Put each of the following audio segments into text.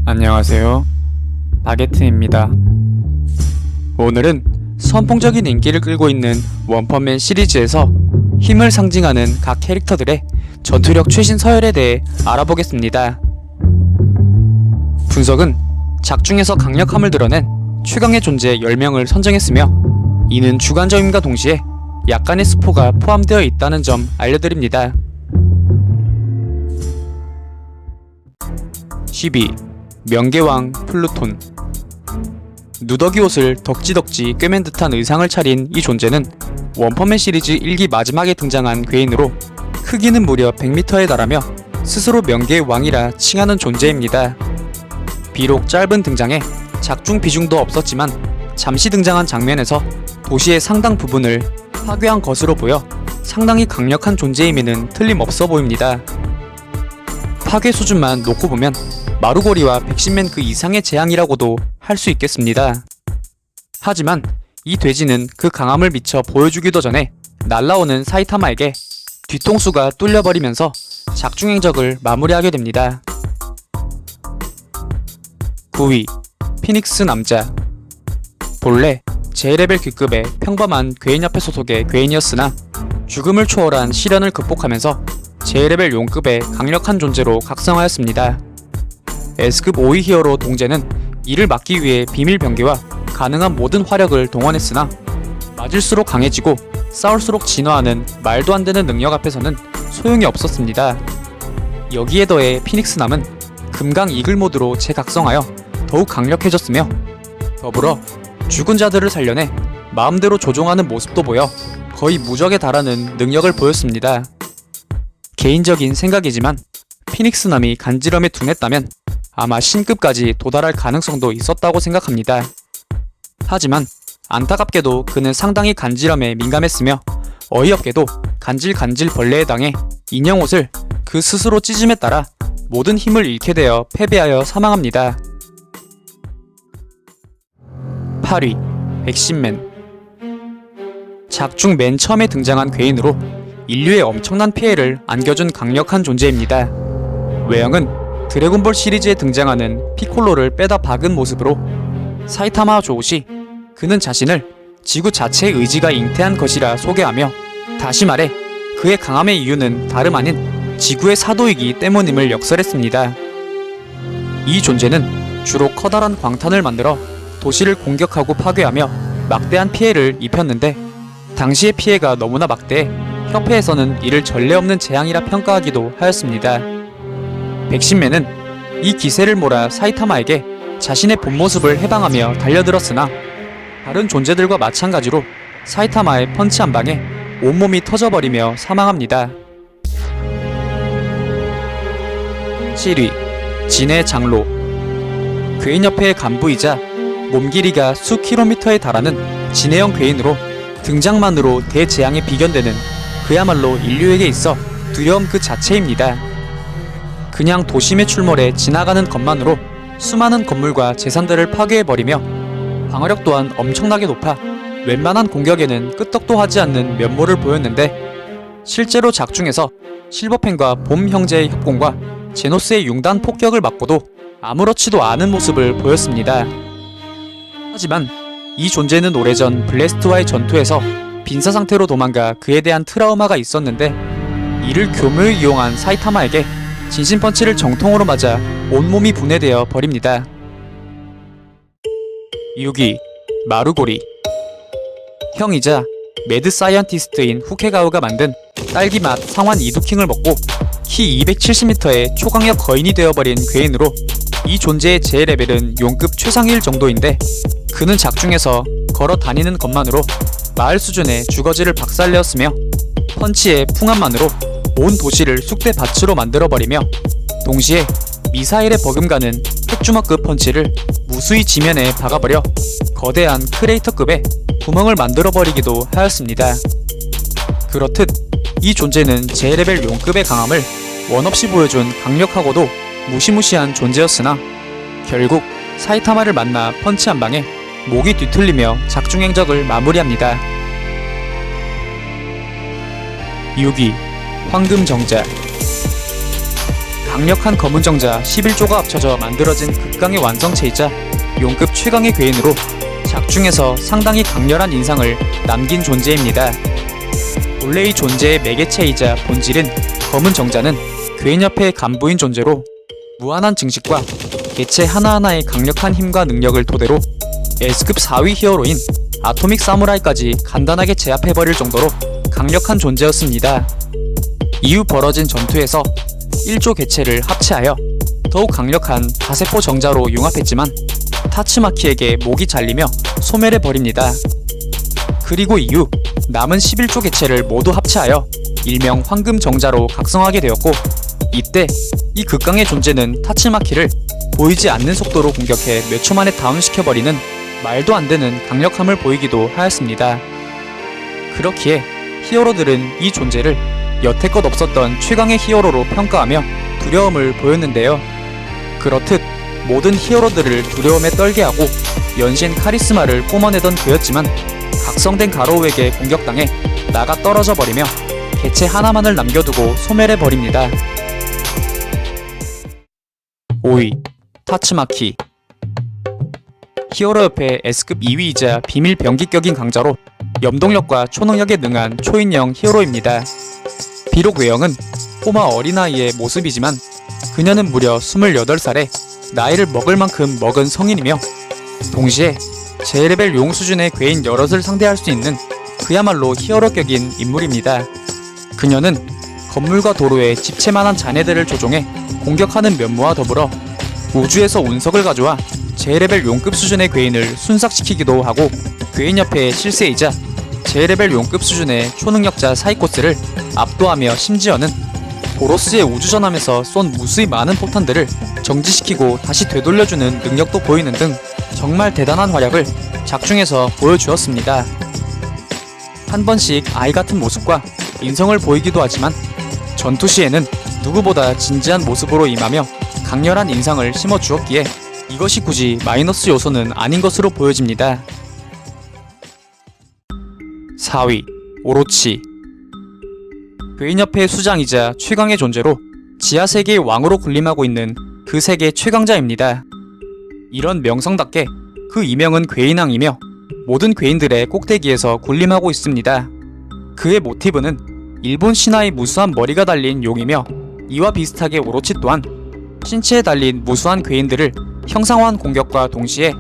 안녕하세요. 바게트입니다. 오늘은 선풍적인 인기를 끌고 있는 원펀맨 시리즈에서 힘을 상징하는 각 캐릭터들의 전투력 최신 서열에 대해 알아보겠습니다. 분석은 작중에서 강력함을 드러낸 최강의 존재 10명을 선정했으며 이는 주관점임과 동시에 약간의 스포가 포함되어 있다는 점 알려드립니다. 12. 명계왕 플루톤. 누더기 옷을 덕지덕지 꿰맨 듯한 의상을 차린 이 존재는 원펀맨 시리즈 1기 마지막에 등장한 괴인으로 크기는 무려 100m에 달하며 스스로 명계의 왕이라 칭하는 존재입니다. 비록 짧은 등장에 작중 비중도 없었지만 잠시 등장한 장면에서 도시의 상당 부분을 파괴한 것으로 보여 상당히 강력한 존재임에는 틀림없어 보입니다. 파괴 수준만 놓고 보면 마루고리와 백신맨 그 이상의 재앙이라고도 할 수 있겠습니다. 하지만 이 돼지는 그 강함을 미처 보여주기도 전에 날라오는 사이타마에게 뒤통수가 뚫려버리면서 작중 행적을 마무리하게 됩니다. 9위. 피닉스 남자. 본래 J레벨 Q급의 평범한 괴인협회 소속의 괴인이었으나 죽음을 초월한 시련을 극복하면서 J레벨 용급의 강력한 존재로 각성하였습니다. S급 5위 히어로 동제는 이를 막기 위해 비밀 병기와 가능한 모든 화력을 동원했으나 맞을수록 강해지고 싸울수록 진화하는 말도 안 되는 능력 앞에서는 소용이 없었습니다. 여기에 더해 피닉스남은 금강 이글 모드로 재각성하여 더욱 강력해졌으며 더불어 죽은 자들을 살려내 마음대로 조종하는 모습도 보여 거의 무적에 달하는 능력을 보였습니다. 개인적인 생각이지만 피닉스남이 간지럼에 둔했다면 아마 신급까지 도달할 가능성도 있었다고 생각합니다. 하지만 안타깝게도 그는 상당히 간지럼에 민감했으며 어이없게도 간질간질 벌레에 당해 인형옷을 그 스스로 찢음에 따라 모든 힘을 잃게 되어 패배하여 사망합니다. 8위. 백신맨. 작중 맨 처음에 등장한 괴인으로 인류에 엄청난 피해를 안겨준 강력한 존재입니다. 외형은 드래곤볼 시리즈에 등장하는 피콜로를 빼다 박은 모습으로 사이타마 조우시 그는 자신을 지구 자체의 의지가 잉태한 것이라 소개하며 다시 말해 그의 강함의 이유는 다름 아닌 지구의 사도이기 때문임을 역설했습니다. 이 존재는 주로 커다란 광탄을 만들어 도시를 공격하고 파괴하며 막대한 피해를 입혔는데 당시의 피해가 너무나 막대해 협회에서는 이를 전례 없는 재앙이라 평가하기도 하였습니다. 백신맨은 이 기세를 몰아 사이타마에게 자신의 본 모습을 해방하며 달려들었으나 다른 존재들과 마찬가지로 사이타마의 펀치 한 방에 온몸이 터져버리며 사망합니다. 7위. 진의 장로. 괴인협회의 간부이자 몸 길이가 수 킬로미터에 달하는 진해형 괴인으로 등장만으로 대재앙에 비견되는 그야말로 인류에게 있어 두려움 그 자체입니다. 그냥 도심의 출몰에 지나가는 것만으로 수많은 건물과 재산들을 파괴해버리며 방어력 또한 엄청나게 높아 웬만한 공격에는 끄떡도 하지 않는 면모를 보였는데 실제로 작중에서 실버펜과 봄 형제의 협공과 제노스의 융단 폭격을 맞고도 아무렇지도 않은 모습을 보였습니다. 하지만 이 존재는 오래전 블래스트와의 전투에서 빈사 상태로 도망가 그에 대한 트라우마가 있었는데 이를 교묘히 이용한 사이타마에게 진심펀치를 정통으로 맞아 온몸이 분해되어 버립니다. 6위. 마루고리. 형이자 매드 사이언티스트인 후케가우가 만든 딸기맛 상완 이두킹을 먹고 키 270m의 초강력 거인이 되어버린 괴인으로 이 존재의 J레벨은 용급 최상위일 정도인데 그는 작중에서 걸어 다니는 것만으로 마을 수준의 주거지를 박살내었으며 펀치의 풍함만으로 온 도시를 쑥대밭으로 만들어버리며 동시에 미사일에 버금가는 핵주먹급 펀치를 무수히 지면에 박아버려 거대한 크레이터급의 구멍을 만들어버리기도 하였습니다. 그렇듯 이 존재는 J레벨 용급의 강함을 원없이 보여준 강력하고도 무시무시한 존재였으나 결국 사이타마를 만나 펀치 한 방에 목이 뒤틀리며 작중 행적을 마무리합니다. 6위. 황금정자. 강력한 검은 정자 11조가 합쳐져 만들어진 극강의 완성체이자 용급 최강의 괴인으로 작중에서 상당히 강렬한 인상을 남긴 존재입니다. 본래 이 존재의 매개체이자 본질인 검은 정자는 괴인 옆의 간부인 존재로 무한한 증식과 개체 하나하나의 강력한 힘과 능력을 토대로 S급 4위 히어로인 아토믹 사무라이까지 간단하게 제압해버릴 정도로 강력한 존재였습니다. 이후 벌어진 전투에서 1조 개체를 합체하여 더욱 강력한 다세포 정자로 융합했지만 타츠마키에게 목이 잘리며 소멸해버립니다. 그리고 이후 남은 11조 개체를 모두 합체하여 일명 황금 정자로 각성하게 되었고, 이때 이 극강의 존재는 타츠마키를 보이지 않는 속도로 공격해 몇 초 만에 다운시켜버리는 말도 안 되는 강력함을 보이기도 하였습니다. 그렇기에 히어로들은 이 존재를 여태껏 없었던 최강의 히어로로 평가하며 두려움을 보였는데요. 그렇듯 모든 히어로들을 두려움에 떨게 하고 연신 카리스마를 뿜어내던 그였지만 각성된 가로우에게 공격당해 나가 떨어져 버리며 개체 하나만을 남겨두고 소멸해버립니다. 5위 타츠마키. 히어로 협회 S급 2위이자 비밀 병기격인 강자로 염동력과 초능력에 능한 초인형 히어로입니다. 비록 외형은 꼬마 어린아이의 모습이지만 그녀는 무려 28살에 나이를 먹을 만큼 먹은 성인이며 동시에 제레벨 용 수준의 괴인 여럿을 상대할 수 있는 그야말로 히어로격인 인물입니다. 그녀는 건물과 도로에 집채만한 잔해들을 조종해 공격하는 면모와 더불어 우주에서 운석을 가져와 제레벨 용급 수준의 괴인을 순삭시키기도 하고 괴인협회의 실세이자 제레벨 용급 수준의 초능력자 사이코스를 압도하며 심지어는 보로스의 우주전함에서 쏜 무수히 많은 폭탄들을 정지시키고 다시 되돌려주는 능력도 보이는 등 정말 대단한 활약을 작중에서 보여주었습니다. 한 번씩 아이 같은 모습과 인성을 보이기도 하지만 전투 시에는 누구보다 진지한 모습으로 임하며 강렬한 인상을 심어주었기에 이것이 굳이 마이너스 요소는 아닌 것으로 보여집니다. 4위 오로치. 괴인협회 수장이자 최강의 존재로 지하세계의 왕으로 군림하고 있는 그 세계 최강자입니다. 이런 명성답게 그 이명은 괴인왕이며 모든 괴인들의 꼭대기에서 군림하고 있습니다. 그의 모티브는 일본 신화의 무수한 머리가 달린 용이며 이와 비슷하게 오로치 또한 신체에 달린 무수한 괴인들을 형상화한 공격과 동시에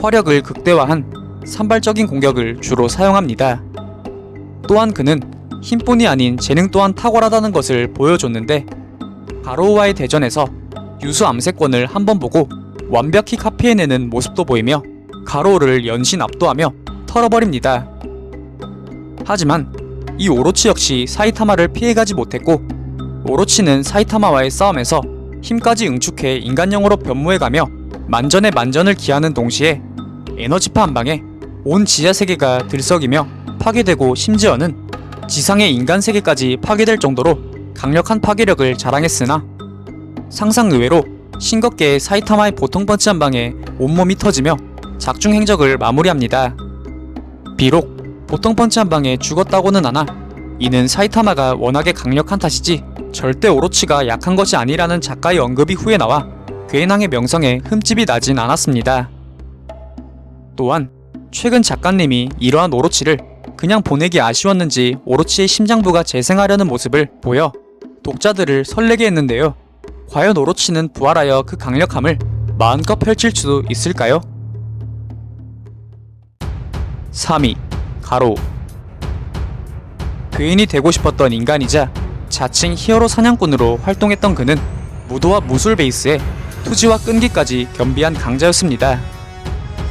화력을 극대화한 산발적인 공격을 주로 사용합니다. 또한 그는 힘뿐이 아닌 재능 또한 탁월하다는 것을 보여줬는데 가로우와의 대전에서 유수 암세권을 한번 보고 완벽히 카피해내는 모습도 보이며 가로우를 연신 압도하며 털어버립니다. 하지만 이 오로치 역시 사이타마를 피해가지 못했고 오로치는 사이타마와의 싸움에서 힘까지 응축해 인간형으로 변모해가며 만전의 만전을 기하는 동시에 에너지파 한 방에 온 지하세계가 들썩이며 파괴되고 심지어는 지상의 인간세계까지 파괴될 정도로 강력한 파괴력을 자랑했으나 상상 의외로 싱겁게 사이타마의 보통 펀치 한 방에 온몸이 터지며 작중 행적을 마무리합니다. 비록 보통 펀치 한 방에 죽었다고는 하나 이는 사이타마가 워낙에 강력한 탓이지 절대 오로치가 약한 것이 아니라는 작가의 언급이 후에 나와 괴인왕의 명성에 흠집이 나진 않았습니다. 또한 최근 작가님이 이러한 오로치를 그냥 보내기 아쉬웠는지 오로치의 심장부가 재생하려는 모습을 보여 독자들을 설레게 했는데요. 과연 오로치는 부활하여 그 강력함을 마음껏 펼칠 수도 있을까요? 3위 가로우. 괴인이 되고 싶었던 인간이자 자칭 히어로 사냥꾼으로 활동했던 그는 무도와 무술 베이스에 투지와 끈기까지 겸비한 강자였습니다.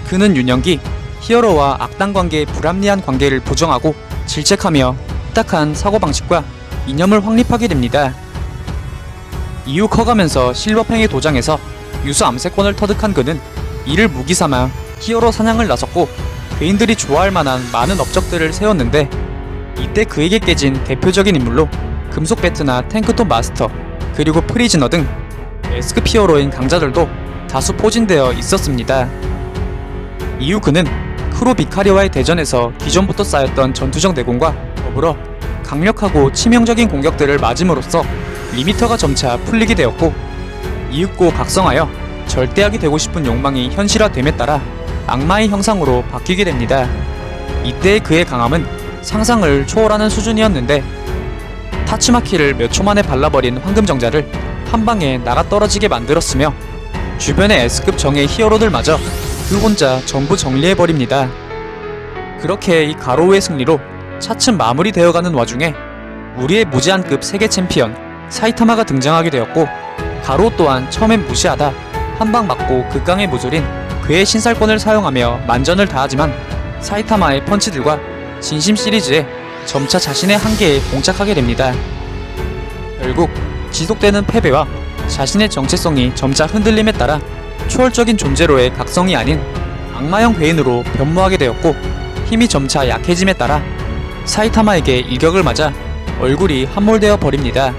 그는 유년기 히어로와 악당 관계의 불합리한 관계를 부정하고 질책하며 딱한 사고방식과 이념을 확립하게 됩니다. 이후 커가면서 실버팽의 도장에서 유수 암세권을 터득한 그는 이를 무기 삼아 히어로 사냥을 나섰고 괴인들이 좋아할 만한 많은 업적들을 세웠는데 이때 그에게 깨진 대표적인 인물로 금속 배트나 탱크톱 마스터 그리고 프리즈너 등 S급 히어로인 강자들도 다수 포진되어 있었습니다. 이후 그는 크로 비카리와의 대전에서 기존부터 쌓였던 전투적 내공과 더불어 강력하고 치명적인 공격들을 맞음으로써 리미터가 점차 풀리게 되었고 이윽고 각성하여 절대악이 되고 싶은 욕망이 현실화됨에 따라 악마의 형상으로 바뀌게 됩니다. 이때의 그의 강함은 상상을 초월하는 수준이었는데 타츠마키를 몇 초 만에 발라버린 황금정자를 한 방에 나가 떨어지게 만들었으며 주변의 S급 정예 히어로들마저 그 혼자 전부 정리해버립니다. 그렇게 이 가로우의 승리로 차츰 마무리되어가는 와중에 우리의 무제한급 세계 챔피언 사이타마가 등장하게 되었고 가로우 또한 처음엔 무시하다 한 방 맞고 극강의 무술인 괴의 신살권을 사용하며 만전을 다하지만 사이타마의 펀치들과 진심 시리즈에 점차 자신의 한계에 봉착하게 됩니다. 결국 지속되는 패배와 자신의 정체성이 점차 흔들림에 따라 초월적인 존재로의 각성이 아닌 악마형 괴인으로 변모하게 되었고 힘이 점차 약해짐에 따라 사이타마에게 일격을 맞아 얼굴이 함몰되어 버립니다.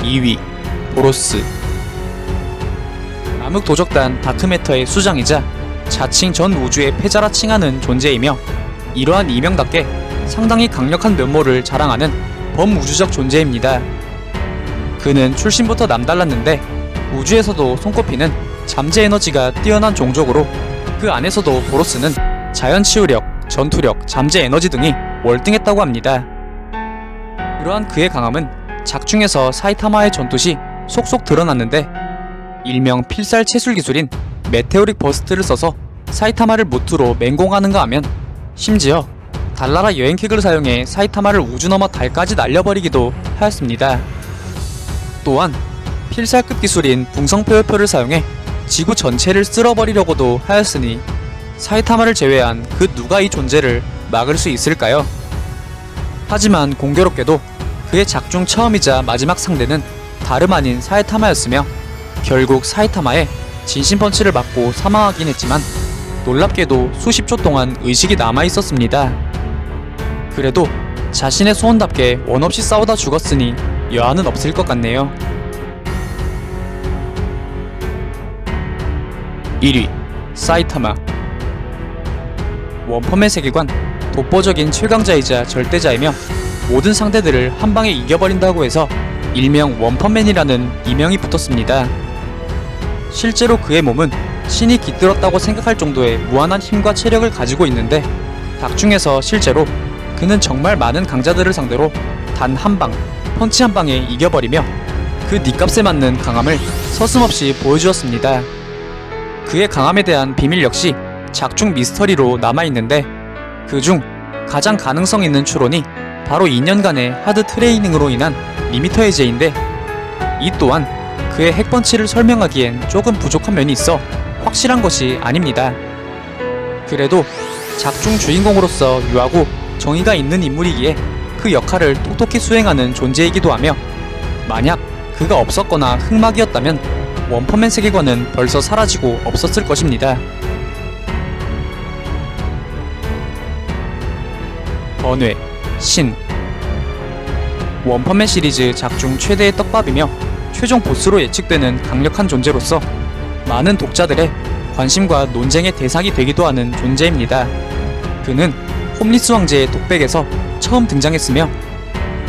2위 보로스. 암흑도적단 다크매터의 수장이자 자칭 전 우주의 패자라 칭하는 존재이며 이러한 이명답게 상당히 강력한 면모를 자랑하는 범우주적 존재입니다. 그는 출신부터 남달랐는데 우주에서도 손꼽히는 잠재 에너지가 뛰어난 종족으로 그 안에서도 보로스는 자연치유력, 전투력, 잠재 에너지 등이 월등했다고 합니다. 그러한 그의 강함은 작중에서 사이타마의 전투 시 속속 드러났는데 일명 필살 채술 기술인 메테오릭 버스트를 써서 사이타마를 무트로 맹공하는가 하면 심지어 달나라 여행킥을 사용해 사이타마를 우주 너머 달까지 날려버리기도 하였습니다. 또한 필살급 기술인 붕성표효표를 사용해 지구 전체를 쓸어버리려고도 하였으니 사이타마를 제외한 그 누가 이 존재를 막을 수 있을까요? 하지만 공교롭게도 그의 작중 처음이자 마지막 상대는 다름 아닌 사이타마였으며 결국 사이타마의 진심펀치를 맞고 사망하긴 했지만 놀랍게도 수십 초 동안 의식이 남아있었습니다. 그래도 자신의 소원답게 원없이 싸우다 죽었으니 여한은 없을 것 같네요. 1위 사이타마. 원펌의 세계관, 독보적인 최강자이자 절대자이며 모든 상대들을 한방에 이겨버린다고 해서 일명 원펀맨이라는 이명이 붙었습니다. 실제로 그의 몸은 신이 깃들었다고 생각할 정도의 무한한 힘과 체력을 가지고 있는데 작중에서 실제로 그는 정말 많은 강자들을 상대로 단 한 방, 펀치 한 방에 이겨버리며 그 니값에 맞는 강함을 서슴없이 보여주었습니다. 그의 강함에 대한 비밀 역시 작중 미스터리로 남아있는데 그중 가장 가능성 있는 추론이 바로 2년간의 하드 트레이닝으로 인한 리미터 해제인데 이 또한 그의 핵펀치를 설명하기엔 조금 부족한 면이 있어 확실한 것이 아닙니다. 그래도 작중 주인공으로서 유하고 정의가 있는 인물이기에 그 역할을 톡톡히 수행하는 존재이기도 하며 만약 그가 없었거나 흑막이었다면 원펀맨 세계관은 벌써 사라지고 없었을 것입니다. 번뇌, 신. 원펀맨 시리즈 작중 최대의 떡밥이며 최종 보스로 예측되는 강력한 존재로서 많은 독자들의 관심과 논쟁의 대상이 되기도 하는 존재입니다. 그는 홈리스 왕제의 독백에서 처음 등장했으며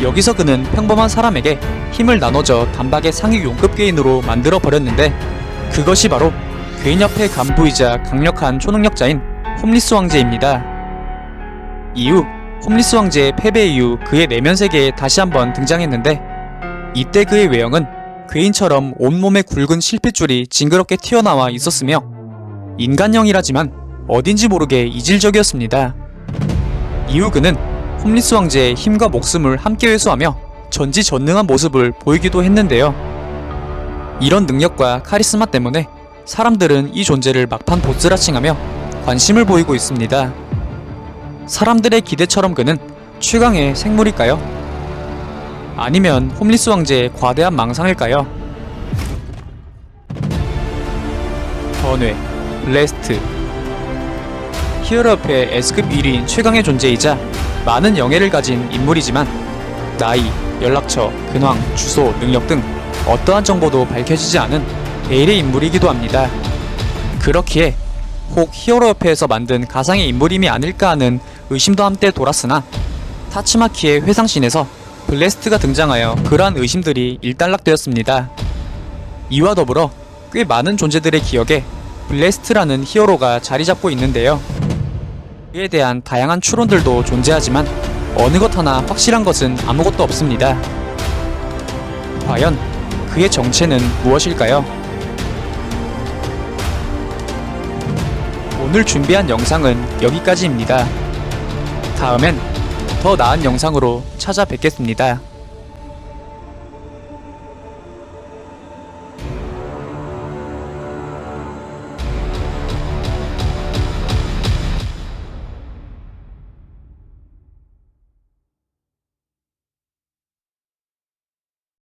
여기서 그는 평범한 사람에게 힘을 나눠줘 단박에 상위 용급 괴인으로 만들어버렸는데 그것이 바로 괴인협회 간부이자 강력한 초능력자인 홈리스 왕제입니다. 이후 홈리스 왕제의 패배 이후 그의 내면 세계에 다시 한번 등장했는데 이때 그의 외형은 괴인처럼 온몸에 굵은 실핏줄이 징그럽게 튀어나와 있었으며 인간형이라지만 어딘지 모르게 이질적이었습니다. 이후 그는 홈리스 왕제의 힘과 목숨을 함께 회수하며 전지전능한 모습을 보이기도 했는데요. 이런 능력과 카리스마 때문에 사람들은 이 존재를 막판 보스라 칭하며 관심을 보이고 있습니다. 사람들의 기대처럼 그는 최강의 생물일까요? 아니면 홈리스 왕제의 과대한 망상일까요? 번뇌, 블레스트. 히어로협회 S급 1위인 최강의 존재이자 많은 영예를 가진 인물이지만 나이, 연락처, 근황, 주소, 능력 등 어떠한 정보도 밝혀지지 않은 베일의 인물이기도 합니다. 그렇기에 혹 히어로협회에서 만든 가상의 인물임이 아닐까 하는 의심도 한때 돌았으나 타츠마키의 회상신에서 블래스트가 등장하여 그러한 의심들이 일단락되었습니다. 이와 더불어 꽤 많은 존재들의 기억에 블래스트라는 히어로가 자리잡고 있는데요. 그에 대한 다양한 추론들도 존재하지만 어느 것 하나 확실한 것은 아무것도 없습니다. 과연 그의 정체는 무엇일까요? 오늘 준비한 영상은 여기까지입니다. 다음엔 더 나은 영상으로 찾아뵙겠습니다.